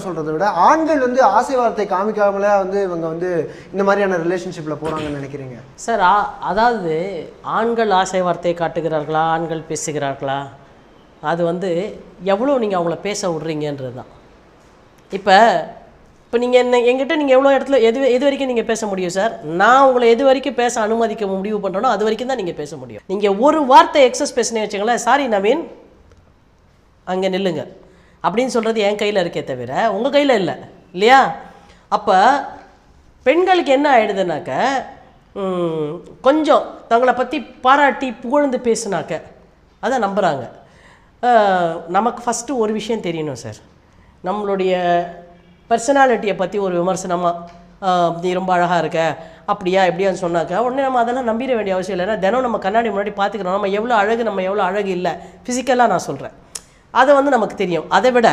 சொல்றதை விட ஆண்கள் வந்து ஆசை வார்த்தை காமிக்காமலே வந்து இவங்க வந்து இந்த மாதிரியான ரிலேஷன்ஷிப்ல போறாங்கன்னு நினைக்கிறீங்க சார்? அதாவது ஆண்கள் ஆசை வார்த்தை காட்டுகிறார்களா, ஆண்கள் பேசுகிறார்களா, அது வந்து எவ்வளோ நீங்கள் அவங்கள பேச விட்றீங்கன்றது தான். இப்போ நீங்கள் எங்கிட்ட நீங்கள் எவ்வளோ இடத்துல எது வரைக்கும் நீங்கள் பேச முடியும் சார்? நான் உங்களை எது வரைக்கும் பேச அனுமதிக்க முடிவு பண்ணுறனோ அது வரைக்கும் தான் நீங்கள் பேச முடியும். நீங்கள் ஒரு வார்த்தை எக்ஸஸ் பேசினே வச்சுங்களேன், சாரி நவீன் அங்கே நில்லுங்க அப்படின்னு சொல்கிறது என் கையில் இருக்கே தவிர உங்கள் கையில் இல்லை இல்லையா? அப்போ பெண்களுக்கு என்ன ஆகிடுதுனாக்க, கொஞ்சம் தங்களை பற்றி பாராட்டி புகழ்ந்து பேசுனாக்க அதை நம்புகிறாங்க. நமக்கு ஃபஸ்ட்டு ஒரு விஷயம் தெரியணும் சார், நம்மளுடைய பர்சனாலிட்டியை பற்றி ஒரு விமர்சனமாக நீ ரொம்ப அழகாக இருக்க அப்படியா எப்படியான்னு சொன்னாக்க உடனே நம்ம அதெல்லாம் நம்பிட வேண்டிய அவசியம் இல்லை. ஏன்னா தினம் நம்ம கண்ணாடி முன்னாடி பார்த்துக்கிறோம், நம்ம எவ்வளோ அழகு நம்ம எவ்வளோ அழகு இல்லை ஃபிசிக்கலாக நான் சொல்கிறேன், அதை வந்து நமக்கு தெரியும். அதை விட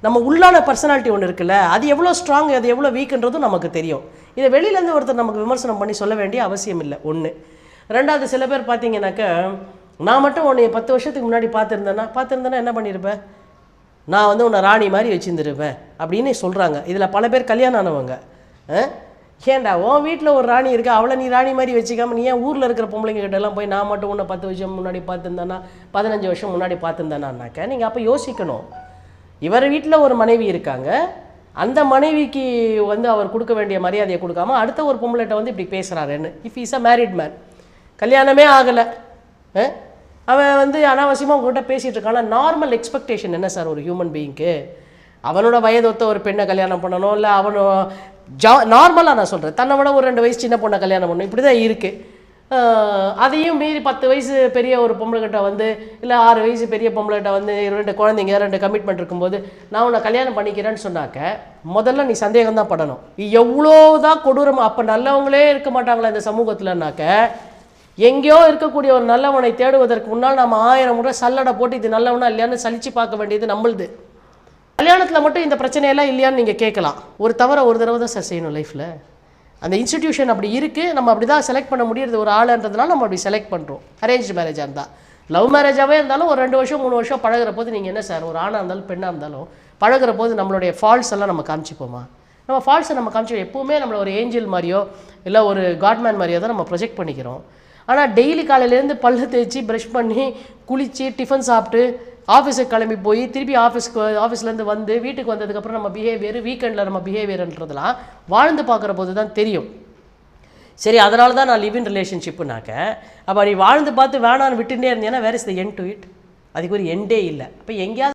நம்ம உள்ளான பர்சனாலிட்டி ஒன்று இருக்குல்ல, அது எவ்வளோ ஸ்ட்ராங் அது எவ்வளோ வீக்குன்றதும் நமக்கு தெரியும். இதை வெளியிலேருந்து ஒருத்தர் நமக்கு விமர்சனம் பண்ணி சொல்ல வேண்டிய அவசியம் இல்லை. ஒன்று. ரெண்டாவது, சில பேர் பார்த்தீங்கன்னாக்க, நான் மட்டும் உன்னை 10 வருஷத்துக்கு முன்னாடி பார்த்துருந்தேன்னா என்ன பண்ணியிருப்பேன், நான் வந்து உன்னை ராணி மாதிரி வச்சுருந்துருப்பேன் அப்படின்னு சொல்கிறாங்க. இதில் பல பேர் கல்யாணம் ஆனவங்க. ஏன்டா உன் வீட்டில் ஒரு ராணி இருக்கா, அவளை நீ ராணி மாதிரி வச்சுக்காம நீ ஏன் ஊரில் இருக்கிற பொம்பளைங்க கிட்டலாம் போய் நான் மட்டும் உன்னை 10 வருஷம் முன்னாடி பார்த்துருந்தேன்னா 15 வருஷம் முன்னாடி பார்த்துருந்தேனாக்க நீங்கள் அப்போ யோசிக்கணும். இவர் வீட்டில் ஒரு மனைவி இருக்காங்க, அந்த மனைவிக்கு வந்து அவர் கொடுக்க வேண்டிய மரியாதையை கொடுக்காம அடுத்த ஒரு பொம்பளைகிட்ட வந்து இப்படி பேசுகிறாருன்னு. If is a married man, கல்யாணமே ஆகலை, அவன் வந்து அனாவசியமாக உங்கள்கிட்ட பேசிகிட்டு இருக்கான். நார்மல் எக்ஸ்பெக்டேஷன் என்ன சார் ஒரு ஹியூமன் பீயிங்க்கு? அவனோட வயது ஒத்த ஒரு பெண்ணை கல்யாணம் பண்ணணும், இல்லை அவனோட நார்மலாக நான் சொல்கிறேன், தன்னை விட ஒரு 2 வயசு சின்ன பொண்ணை கல்யாணம் பண்ணணும், இப்படி தான் இருக்குது. அதையும் மீறி 10 வயசு பெரிய ஒரு பொம்பளைகிட்ட வந்து, இல்லை 6 வயசு பெரிய பொம்பளைகிட்ட வந்து 2 குழந்தைங்க 2 கமிட்மெண்ட் இருக்கும்போது நான் உன்னை கல்யாணம் பண்ணிக்கிறேன்னு சொன்னாக்க முதல்ல நீ சந்தேகம் தான் படணும். எவ்வளோதான் கொடூரமாக, அப்போ நல்லவங்களே இருக்க மாட்டாங்களா இந்த சமூகத்தில்னாக்க, எங்கேயோ இருக்கக்கூடிய ஒரு நல்லவனை தேடுவதற்கு முன்னால் நம்ம 1000 முறை சல்லடை போட்டு இது நல்லவனா இல்லையான்னு சலிச்சு பார்க்க வேண்டியது நம்மளுது. கல்யாணத்தில் மட்டும் இந்த பிரச்சனையெல்லாம் இல்லையான்னு நீங்கள் கேட்கலாம். ஒரு தவிர ஒரு தடவை தான் சார் செய்யணும் லைஃப்பில். அந்த இன்ஸ்டிடியூஷன் அப்படி இருக்குது, நம்ம அப்படி தான் செலக்ட் பண்ண முடியுது ஒரு ஆளுன்றதுனால நம்ம அப்படி செலக்ட் பண்ணுறோம். அரேஞ்ச் மேரேஜாக இருந்தால், லவ் மேரேஜாகவே இருந்தாலும் ஒரு 2 வருஷம் 3 வருஷம் பழகிற போது நீங்கள் என்ன சார், ஒரு ஆணாக இருந்தாலும் பெண்ணாக இருந்தாலும் பழகிற போது நம்மளுடைய ஃபால்ட்ஸ் எல்லாம் நம்ம காமிச்சிப்போமா? நம்ம ஃபால்ட்ஸை நம்ம காமிச்சிப்போம். எப்போவுமே நம்மளை ஒரு ஏஞ்சல் மாதிரியோ இல்லை ஒரு காட்மேன் மாதிரியோ தான் நம்ம ப்ரொஜெக்ட் பண்ணிக்கிறோம். ஆனால் டெய்லி காலையிலேருந்து பல்லு தேய்ச்சி ப்ரஷ் பண்ணி குளித்து டிஃபன் சாப்பிட்டு ஆஃபீஸுக்கு கிளம்பி போய் திருப்பி ஆஃபீஸ்லேருந்து வந்து வீட்டுக்கு வந்ததுக்கப்புறம் நம்ம பிஹேவியர், வீக்கெண்டில் நம்ம பிஹேவியர்ன்றதெல்லாம் வாழ்ந்து பார்க்குற போது தான் தெரியும். சரி, அதனால தான் நான் லிவ் இன் ரிலேஷன்ஷிப்புனாக்க, அப்போ நீ வாழ்ந்து பார்த்து வேணான்னு விட்டுட்டே இருந்தேன்னா where is the end to it? அதுக்கு ஒரு எண்டே இல்லை. அப்போ எங்கேயாவது